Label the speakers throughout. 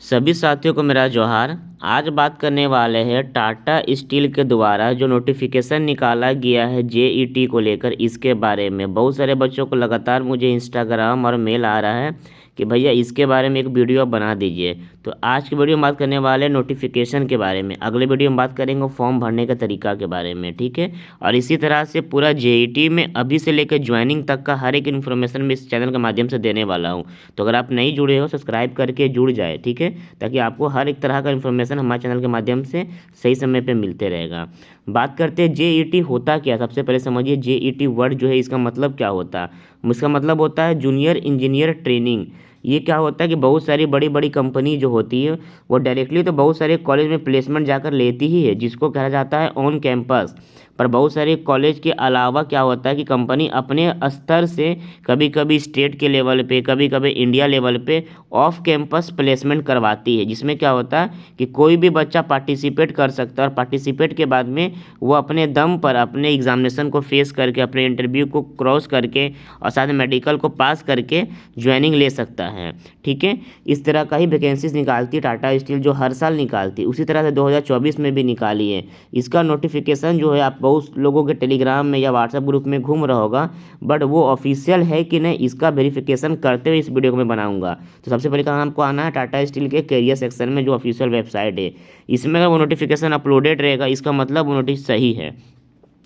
Speaker 1: सभी साथियों को मेरा जोहार। आज बात करने वाले हैं टाटा स्टील के द्वारा जो नोटिफिकेशन निकाला गया है जेईटी को लेकर, इसके बारे में बहुत सारे बच्चों को लगातार मुझे इंस्टाग्राम और मेल आ रहा है कि भैया इसके बारे में एक वीडियो बना दीजिए। तो आज की वीडियो में बात करने वाले हैं नोटिफिकेशन के बारे में, अगले वीडियो में बात करेंगे फॉर्म भरने का तरीका के बारे में, ठीक है। और इसी तरह से पूरा जेईटी में अभी से लेकर ज्वाइनिंग तक का हर एक इन्फॉर्मेशन मैं इस चैनल के माध्यम से देने वाला हूँ। तो अगर आप नहीं जुड़े हो सब्सक्राइब करके जुड़ जाए, ठीक है, ताकि आपको हर एक तरह का इन्फॉर्मेशन हमारे चैनल के माध्यम से सही समय पे मिलते रहेगा। बात करते हैं जेईटी होता क्या। सबसे पहले समझिए जेईटी वर्ड जो है इसका मतलब क्या होता है। इसका मतलब होता है जूनियर इंजीनियर ट्रेनिंग। ये क्या होता है कि बहुत सारी बड़ी बड़ी कंपनी जो होती है वो डायरेक्टली तो बहुत सारे कॉलेज में प्लेसमेंट जाकर लेती ही है, जिसको कहा जाता है ऑन कैंपस। पर बहुत सारे कॉलेज के अलावा क्या होता है कि कंपनी अपने स्तर से कभी कभी स्टेट के लेवल पे, कभी कभी इंडिया लेवल पे ऑफ कैंपस प्लेसमेंट करवाती है, जिसमें क्या होता है कि कोई भी बच्चा पार्टिसिपेट कर सकता है और पार्टिसिपेट के बाद में वो अपने दम पर अपने एग्जामिनेशन को फेस करके, अपने इंटरव्यू को क्रॉस करके और साथ में मेडिकल को पास करके ज्वाइनिंग ले सकता है, ठीक है। इस तरह का ही वैकेंसीज निकालती है टाटा स्टील, जो हर साल निकालती है। उसी तरह से 2024 में भी निकाली है। इसका नोटिफिकेशन जो है आप बहुत लोगों के टेलीग्राम में या व्हाट्सएप ग्रुप में घूम रहा होगा, बट वो ऑफिशियल है कि नहीं इसका वेरिफिकेशन करते हुए इस वीडियो को मैं बनाऊंगा। तो सबसे पहले काम आपको आना है टाटा स्टील के कैरियर सेक्शन में, जो ऑफिशियल वेबसाइट है। इसमें अगर वो नोटिफिकेशन अपलोडेड रहेगा इसका मतलब वो नोटिस सही है।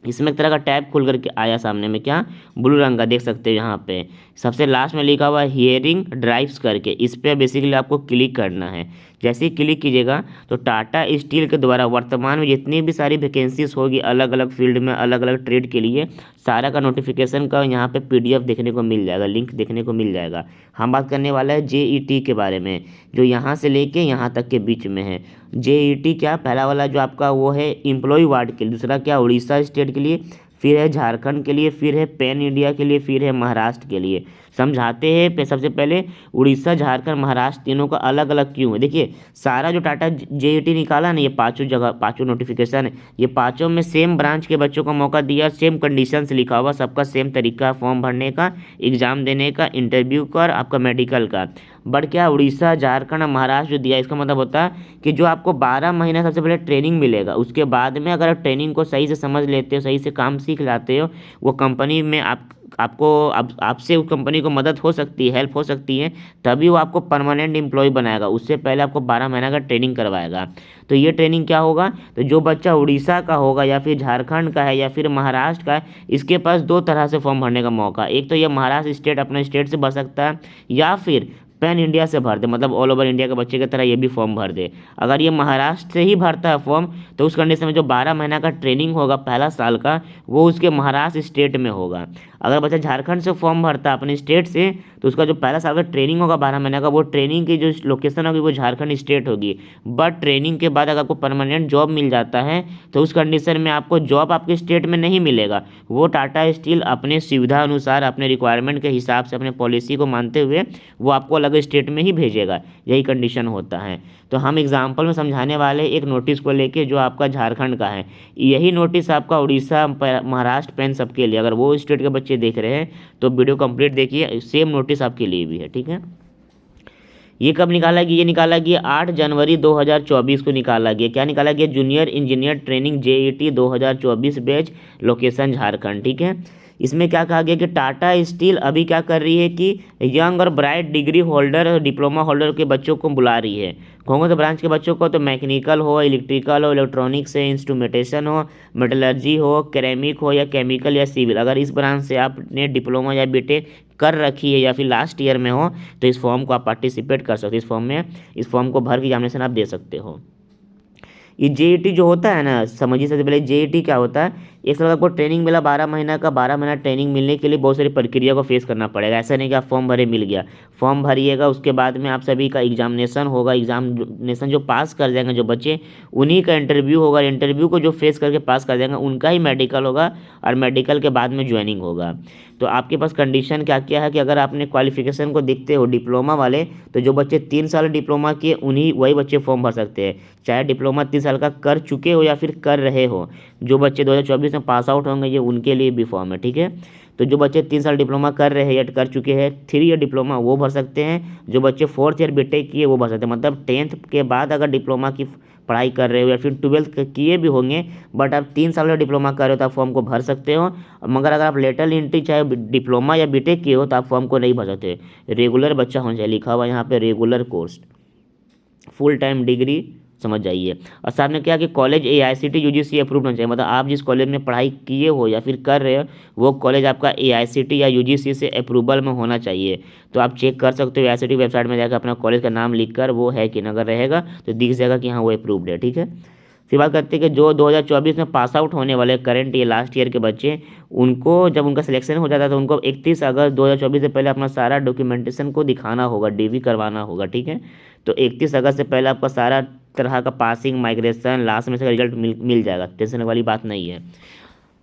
Speaker 1: इसमें एक तरह का टैब खुल करके आया सामने में, क्या ब्लू रंग का देख सकते हैं यहाँ पे। सबसे लास्ट में लिखा हुआ है हियरिंग ड्राइव्स करके, इस पर बेसिकली आपको क्लिक करना है। जैसे ही क्लिक कीजिएगा तो टाटा स्टील के द्वारा वर्तमान में जितनी भी सारी वैकेंसीज होगी अलग अलग फील्ड में, अलग अलग ट्रेड के लिए, सारा का नोटिफिकेशन का यहाँ पे पीडीएफ देखने को मिल जाएगा, लिंक देखने को मिल जाएगा। हम बात करने वाला है जेईटी के बारे में, जो यहाँ से लेके यहाँ तक के बीच में है। जेईटी क्या, पहला वाला जो आपका वो है एम्प्लॉय वार्ड के लिए, दूसरा क्या उड़ीसा स्टेट के लिए, फिर है झारखंड के लिए, फिर है पैन इंडिया के लिए, फिर है महाराष्ट्र के लिए। समझाते हैं सबसे पहले उड़ीसा, झारखंड, महाराष्ट्र तीनों का अलग अलग क्यों है। देखिए सारा जो टाटा जेईटी निकाला ना, ये पांचों जगह पांचों नोटिफिकेशन है, ये पांचों में सेम ब्रांच के बच्चों को मौका दिया, सेम कंडीशन से लिखा हुआ, सबका सेम तरीका फॉर्म भरने का, एग्जाम देने का, इंटरव्यू का और आपका मेडिकल का। बट क्या उड़ीसा, झारखंड और महाराष्ट्र जो दिया, इसका मतलब होता है कि जो आपको 12 महीना सबसे पहले ट्रेनिंग मिलेगा, उसके बाद में अगर आप ट्रेनिंग को सही से समझ लेते हो, सही से काम सीख लाते हो, वो कंपनी में आपको आपसे उस कंपनी को मदद हो सकती है, हेल्प हो सकती है, तभी वो आपको परमानेंट एम्प्लॉय बनाएगा। उससे पहले आपको 12 महीना का ट्रेनिंग करवाएगा। तो ये ट्रेनिंग क्या होगा, तो जो बच्चा उड़ीसा का होगा या फिर झारखंड का है या फिर महाराष्ट्र का है, इसके पास दो तरह से फॉर्म भरने का मौका। एक तो ये महाराष्ट्र स्टेट अपने स्टेट से भर सकता है, या फिर पैन इंडिया से भर दे, मतलब ऑल ओवर इंडिया के बच्चे की तरह ये भी फॉर्म भर दे। अगर ये महाराष्ट्र से ही भरता है फॉर्म, तो उस कंडीशन में जो 12 महीना का ट्रेनिंग होगा पहला साल का, वो उसके महाराष्ट्र स्टेट में होगा। अगर बच्चा झारखंड से फॉर्म भरता है अपने स्टेट से, तो उसका जो पहला साल का ट्रेनिंग होगा 12 महीने का, वो ट्रेनिंग की जो लोकेशन होगी वो झारखंड स्टेट होगी। बट ट्रेनिंग के बाद अगर आपको परमानेंट जॉब मिल जाता है, तो उस कंडीशन में आपको जॉब आपके स्टेट में नहीं मिलेगा, वो टाटा स्टील अपने सुविधा अनुसार, अपने रिक्वायरमेंट के हिसाब से, अपने पॉलिसी को मानते हुए वो आपको अलग स्टेट में ही भेजेगा। यही कंडीशन होता है। तो हम एग्जाम्पल में समझाने वाले एक नोटिस को लेके जो आपका झारखंड का है, यही नोटिस आपका उड़ीसा, महाराष्ट्र, पैन सबके लिए, अगर वो स्टेट के बच्चे देख रहे हैं तो वीडियो कंप्लीट देखिए, सेम नोटिस आपके लिए भी है, ठीक है। ये कब निकाला गया, ये निकाला गया 8 जनवरी 2024 को निकाला गया। क्या निकाला गया, junior engineer training JET 2024 batch, location Jharkhand, ठीक है। इसमें क्या कहा गया कि टाटा स्टील अभी क्या कर रही है कि यंग और ब्राइट डिग्री होल्डर और डिप्लोमा होल्डर के बच्चों को बुला रही है। कौन से ब्रांच के बच्चों को, तो मैकेनिकल हो, इलेक्ट्रिकल हो, इलेक्ट्रॉनिक्स है, इंस्ट्रूमेंटेशन हो, मेटलर्जी हो, केरेमिक हो या केमिकल या सिविल, अगर इस ब्रांच से आपने डिप्लोमा या बीटेक कर रखी है या फिर लास्ट ईयर में हो, तो इस फॉर्म को आप पार्टिसिपेट कर सकते हो। इस फॉर्म को भर के एग्जामिनेशन आप दे सकते हो। ये जेईटी जो होता है ना, समझिए सबसे पहले जेईटी क्या होता है। एक साल आपको ट्रेनिंग मिला 12 महीना का, 12 महीना ट्रेनिंग मिलने के लिए बहुत सारी प्रक्रिया को फेस करना पड़ेगा। ऐसा नहीं कि आप फॉर्म भरे मिल गया, फॉर्म भरिएगा, उसके बाद में आप सभी का एग्जामिनेशन होगा, एग्जामिनेशन जो पास कर जाएंगे जो बच्चे, उन्हीं का इंटरव्यू होगा, इंटरव्यू को जो फेस करके पास कर जाएंगे उनका ही मेडिकल होगा, और मेडिकल के बाद में ज्वाइनिंग होगा। तो आपके पास कंडीशन क्या क्या है कि अगर आपने क्वालिफिकेशन को देखते हो डिप्लोमा वाले, तो जो बच्चे 3 साल डिप्लोमा किए उन्हीं वही बच्चे फॉर्म भर सकते हैं, चाहे डिप्लोमा 3 साल का कर चुके हो या फिर कर रहे हो। जो बच्चे 2024 में पास आउट होंगे ये उनके लिए भी फॉर्म है, ठीक है। तो जो बच्चे 3 साल डिप्लोमा कर रहे हैं या कर चुके हैं 3 ईयर डिप्लोमा वो भर सकते हैं, जो बच्चे 4th ईयर बीटेक किए वो भर सकते हैं। मतलब 10th के बाद अगर डिप्लोमा की पढ़ाई कर रहे हो या फिर 12th किए भी होंगे बट आप 3 साल का डिप्लोमा कर रहे हो तो आप फॉर्म को भर सकते हो। मगर अगर आप लेटरल एंट्री चाहे डिप्लोमा या बीटेक किए हो तो आप फॉर्म को नहीं भर सकते। रेगुलर बच्चा होना चाहिए, लिखा हुआ यहाँ पे regular course, full time degree, समझ जाइए। और साथ में क्या कि कॉलेज AICTE UGC अप्रूव होना चाहिए, मतलब आप जिस कॉलेज में पढ़ाई किए हो या फिर कर रहे हो वो कॉलेज आपका AICTE या UGC से अप्रूवल में होना चाहिए। तो आप चेक कर सकते हो AICTE वेबसाइट में जाकर अपना कॉलेज का नाम लिख कर वो है कि नहीं, अगर रहेगा तो दिख जाएगा कि हाँ वो अप्रूव्ड है, ठीक है। फिर बात करते हैं कि जो 2024 में पास आउट होने वाले करंट ये लास्ट ईयर के बच्चे, उनको जब उनका सिलेक्शन हो जाता है तो उनको 31 अगस्त 2024 से पहले अपना सारा डॉक्यूमेंटेशन को दिखाना होगा, DV करवाना होगा, ठीक है। तो 31 अगस्त से पहले आपका सारा तरह का पासिंग, माइग्रेशन, लास्ट में से रिजल्ट मिल जाएगा, टेंशन वाली बात नहीं है।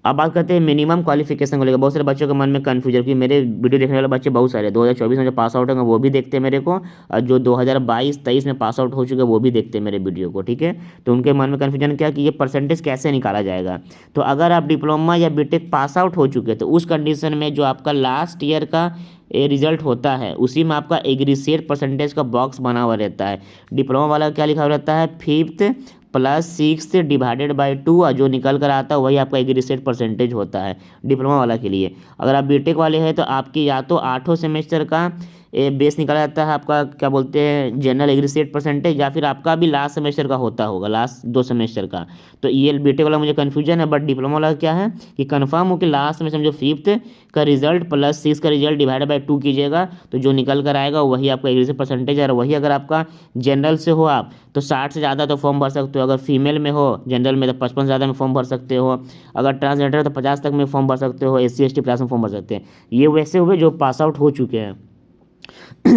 Speaker 1: अब बात करते हैं मिनिमम क्वालिफिकेशन को लेकर। बहुत सारे बच्चों के मन में कन्फ्यूजन, क्योंकि मेरे वीडियो देखने वाले बच्चे बहुत सारे 2024 में जो पास आउट होंगे वो भी देखते हैं मेरे को, और जो 2022-23 में पास आउट हो चुके हैं वो भी देखते हैं मेरे वीडियो को, ठीक है। तो उनके मन में कन्फ्यूजन क्या कि ये परसेंटेज कैसे निकाला जाएगा। तो अगर आप डिप्लोमा या बीटेक पास आउट हो चुके तो उस कंडीशन में जो आपका लास्ट ईयर का ये रिजल्ट होता है उसी में आपका एग्रीगेट परसेंटेज का बॉक्स बना हुआ रहता है। डिप्लोमा वाला क्या लिखा हुआ रहता है 5th + 6 डिवाइडेड बाई 2, और जो निकल कर आता है वही आपका एग्रीगेट परसेंटेज होता है डिप्लोमा वाला के लिए। अगर आप बीटेक वाले हैं तो आपकी या तो 8 सेमेस्टर का बेस निकाला जाता है आपका, क्या बोलते हैं, जनरल एग्रीगेट परसेंटेज, या फिर आपका भी लास्ट सेमेस्टर का होता होगा, लास्ट 2 सेमेस्टर का। तो ये बीटेक वाला मुझे कन्फ्यूजन है, बट डिप्लोमा वाला क्या है कि कन्फर्म हो कि लास्ट में समझो 5th का रिजल्ट + 6 का रिजल्ट डिवाइड बाई 2 कीजिएगा तो जो निकल कर आएगा वही आपका एग्रीगेट परसेंटेज है। और वही अगर आपका जनरल से हो आप तो 60 से ज़्यादा तो फॉर्म भर सकते हो, अगर फीमेल में हो जनरल में तो 55 से ज़्यादा में फॉर्म भर सकते हो, अगर ट्रांसजेंडर है तो 50 तक में फॉर्म भर सकते हो, SC ST 50 में फॉर्म भर सकते हैं। ये वैसे हुए जो पास आउट हो चुके हैं।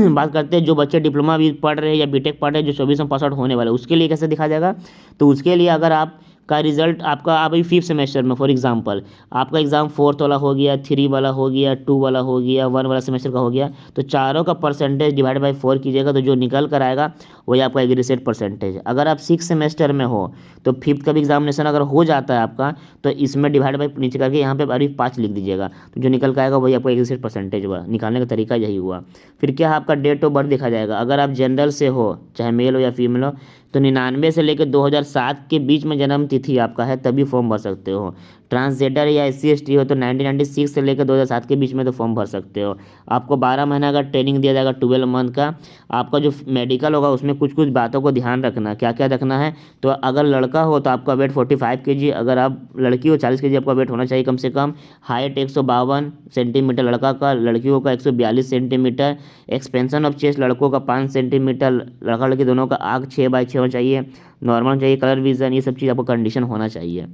Speaker 1: बात करते हैं जो बच्चे डिप्लोमा भी पढ़ रहे हैं या बीटेक पढ़ रहे हैं जो 24 में पास आउट होने वाले, उसके लिए कैसे दिखा जाएगा। तो उसके लिए अगर आप का रिजल्ट आपका अभी 5th सेमेस्टर में फॉर एग्जांपल आपका एग्ज़ाम 4th वाला हो गया, 3 वाला हो गया, 2 वाला हो गया, 1 वाला सेमेस्टर का हो गया, तो चारों का परसेंटेज डिवाइड बाई 4 कीजिएगा तो जो निकल कर आएगा वही आपका एग्रीगेट परसेंटेज। अगर आप 6 सेमेस्टर में हो तो 5th का भी एग्जामिनेशन अगर हो जाता है आपका तो इसमें डिवाइड बाई नीचे करके यहाँ पे अभी 5 लिख दीजिएगा तो जो निकल कर आएगा वही आपका एग्रीगेट परसेंटेज हुआ। निकालने का तरीका यही हुआ। फिर क्या आपका डेट ऑफ बर्थ देखा जाएगा। अगर आप जनरल से हो चाहे मेल हो या फीमेल हो तो 99 से लेकर 2007 के बीच में जन्म तिथि आपका है तभी फॉर्म भर सकते हो। ट्रांसजेंडर या SC ST हो तो 1996 से लेकर 2007 के बीच में तो फॉर्म भर सकते हो। आपको 12 महीना का ट्रेनिंग दिया जाएगा 12 मंथ का। आपका जो मेडिकल होगा उसमें कुछ कुछ बातों को ध्यान रखना, क्या क्या रखना है। तो अगर लड़का हो तो आपका वेट 45 kg, अगर आप लड़की हो 40 kg आपका वेट होना चाहिए कम से कम। हाइट 152 सेंटीमीटर लड़का का, लड़कियों का 142 सेंटीमीटर। एक्सपेंशन ऑफ चेस्ट लड़कों का 5 सेंटीमीटर, लड़का लड़की दोनों का आँख 6x6 होना चाहिए, नॉर्मल चाहिए, कलर विजन, ये सब चीज़ आपको कंडीशन होना चाहिए।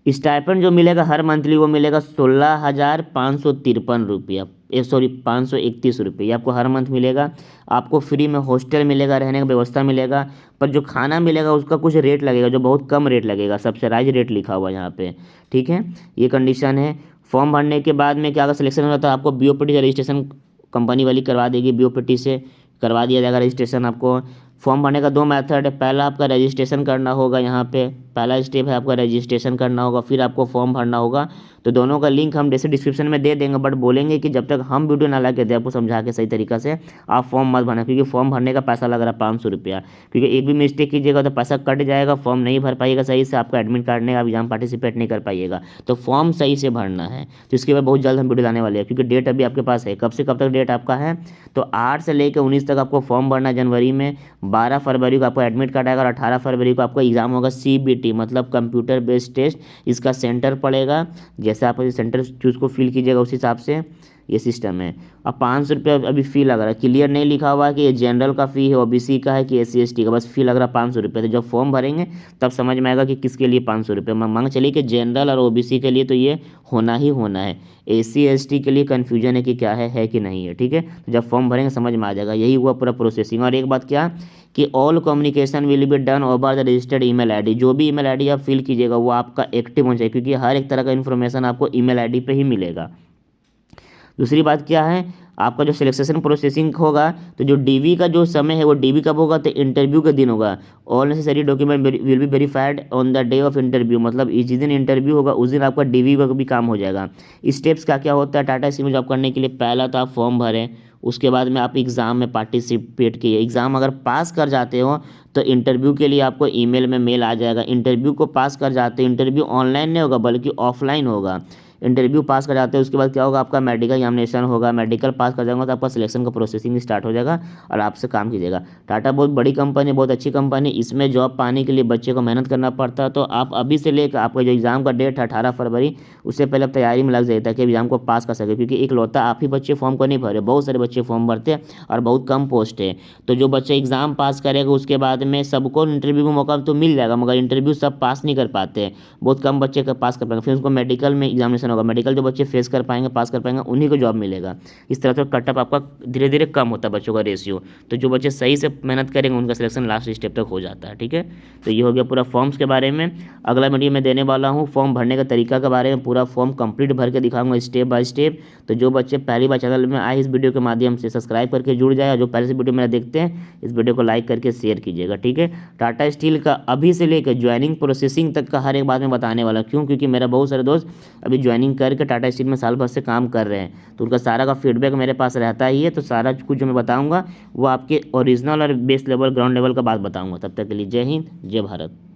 Speaker 1: स्टाइपेंड जो मिलेगा हर मंथली वो मिलेगा 16,553 रुपया, 531 रुपये, ये आपको हर मंथ मिलेगा। आपको फ्री में हॉस्टल मिलेगा, रहने का व्यवस्था मिलेगा, पर जो खाना मिलेगा उसका कुछ रेट लगेगा जो बहुत कम रेट लगेगा, सब्सिडाइज रेट लिखा हुआ है यहाँ पे, ठीक है। ये कंडीशन है। फॉर्म भरने के बाद में क्या अगर सिलेक्शन हो जाता है आपको BOPT से रजिस्ट्रेशन कंपनी वाली करवा देगी, BOPT से करवा दिया जाएगा रजिस्ट्रेशन आपको। फॉर्म भरने का 2 मेथड है, पहला आपका रजिस्ट्रेशन करना होगा, यहाँ पे पहला स्टेप है आपका रजिस्ट्रेशन करना होगा, फिर आपको फॉर्म भरना होगा। तो दोनों का लिंक हम जैसे डिस्क्रिप्शन में दे देंगे, बट बोलेंगे कि जब तक हम वीडियो ना ला के दें आपको समझा के सही तरीका से आप फॉर्म मत भरना, क्योंकि फॉर्म भरने का पैसा लग रहा है 500 रुपया, क्योंकि एक भी मिस्टेक कीजिएगा तो पैसा कट जाएगा, फॉर्म नहीं भर पाइएगा सही से, आपका एडमिट कार्ड नहीं, आप एग्जाम पार्टिसिपेट नहीं कर पाइएगा। तो फॉर्म सही से भरना है। तो इसके बाद बहुत जल्द हम वीडियो लाने वाले हैं, क्योंकि डेट अभी आपके पास है, कब से कब तक डेट आपका है तो 8 से लेकर 19 तक आपको फॉर्म भरना जनवरी में। 12 फरवरी को आपको एडमिट कार्ड आएगा और 18 फरवरी को आपका एग्जाम होगा CBT मतलब कंप्यूटर बेस्ड टेस्ट। इसका सेंटर पड़ेगा, जैसे आप सेंटर चूज़ को फिल कीजिएगा उस हिसाब से ये सिस्टम है। अब 500 रुपये अभी फ़ी लग रहा है, क्लियर नहीं लिखा हुआ है कि ये जनरल का फ़ी है, OBC का है कि SC ST का, बस फ़ी लग रहा है 500 रुपये। तो जब फॉर्म भरेंगे तब समझ में आएगा कि किसके लिए 500 रुपये। मांग चलिए कि जनरल और OBC के लिए तो ये होना ही होना है, SC ST के लिए कन्फ्यूजन है कि क्या है कि नहीं है, ठीक है। तो जब फॉर्म भरेंगे समझ में आ जाएगा। यही हुआ पूरा प्रोसेसिंग। और एक बात क्या कि all communication will be done over the registered email ID. जो भी ईमेल आईडी आप फिल कीजिएगा वो आपका एक्टिव होना चाहिए, क्योंकि हर एक तरह का इन्फॉर्मेशन आपको ईमेल आईडी पे ही मिलेगा। दूसरी बात क्या है, आपका जो सिलेक्शन प्रोसेसिंग होगा, तो जो डीवी का जो समय है वो डीवी कब होगा, तो इंटरव्यू के दिन होगा। All necessary document will be verified on the day of interview, मतलब जिस दिन इंटरव्यू होगा उस दिन आपका डीवी का भी काम हो जाएगा। स्टेप्स क्या क्या होता है टाटा स्टील में जॉब करने के लिए? पहला तो आप फॉर्म भरें, उसके बाद में आप एग्ज़ाम में पार्टिसिपेट किए, एग्ज़ाम अगर पास कर जाते हो तो इंटरव्यू के लिए आपको ईमेल में मेल आ जाएगा। इंटरव्यू को पास कर जाते हो, इंटरव्यू ऑनलाइन नहीं होगा बल्कि ऑफलाइन होगा। इंटरव्यू पास कर जाते हैं उसके बाद क्या होगा, आपका मेडिकल एग्जामिनेशन होगा, मेडिकल पास कर जाएगा तो आपका सिलेक्शन का प्रोसेसिंग स्टार्ट हो जाएगा और आपसे काम कीजिएगा। टाटा बहुत बड़ी कंपनी, बहुत अच्छी कंपनी, इसमें जॉब पाने के लिए बच्चे को मेहनत करना पड़ता है। तो आप अभी से लेकर आपका जो एग्ज़ाम का डेट है 18 फरवरी, उससे पहले आप तैयारी में लग जाइए ताकि एग्ज़ाम को पास कर सके, क्योंकि इकलौता आप ही बच्चे फॉर्म को नहीं भरे, बहुत सारे बच्चे फॉर्म भरते हैं और बहुत कम पोस्ट है। तो जो बच्चा एग्ज़ाम पास करेगा उसके बाद में सबको इंटरव्यू में मौका तो मिल जाएगा, मगर इंटरव्यू सब पास नहीं कर पाते हैं, बहुत कम बच्चे का पास कर पाएंगे। फिर उसको मेडिकल में एग्जामिनेशन होगा, मेडिकल जो बच्चे फेस कर पाएंगे, पास कर पाएंगे, उन्हीं को जॉब मिलेगा। इस तरह से कटअप आपका धीरे धीरे कम होता है बच्चों का रेशियो। तो जो बच्चे सही से मेहनत करेंगे उनका सिलेक्शन लास्ट स्टेप तक हो जाता है। ठीक है, तो ये हो गया पूरा फॉर्म्स के बारे में। अगला वीडियो में देने वाला हूँ फॉर्म भरने का तरीका के बारे में, पूरा फॉर्म कंप्लीट भर के दिखाऊंगा स्टेप बाय स्टेप। तो जो बच्चे पहली बार चैनल में आए इस वीडियो के माध्यम से सब्सक्राइब करके जुड़ जाए, जो पहले से वीडियो मेरा देखते हैं इस वीडियो को लाइक करके शेयर कीजिएगा। ठीक है, टाटा स्टील का अभी से लेकर ज्वाइनिंग प्रोसेसिंग तक का हर एक बात मैं बताने वाला हूँ। क्यों? क्योंकि मेरा बहुत सारे दोस्त अभी ज्वाइनिंग करके टाटा स्टील में साल भर से काम कर रहे हैं, तो उनका सारा का फीडबैक मेरे पास रहता ही है। तो सारा कुछ जो मैं बताऊंगा वो आपके ओरिजिनल और बेस लेवल ग्राउंड लेवल का बात बताऊंगा। तब तक के लिए जय हिंद, जय भारत।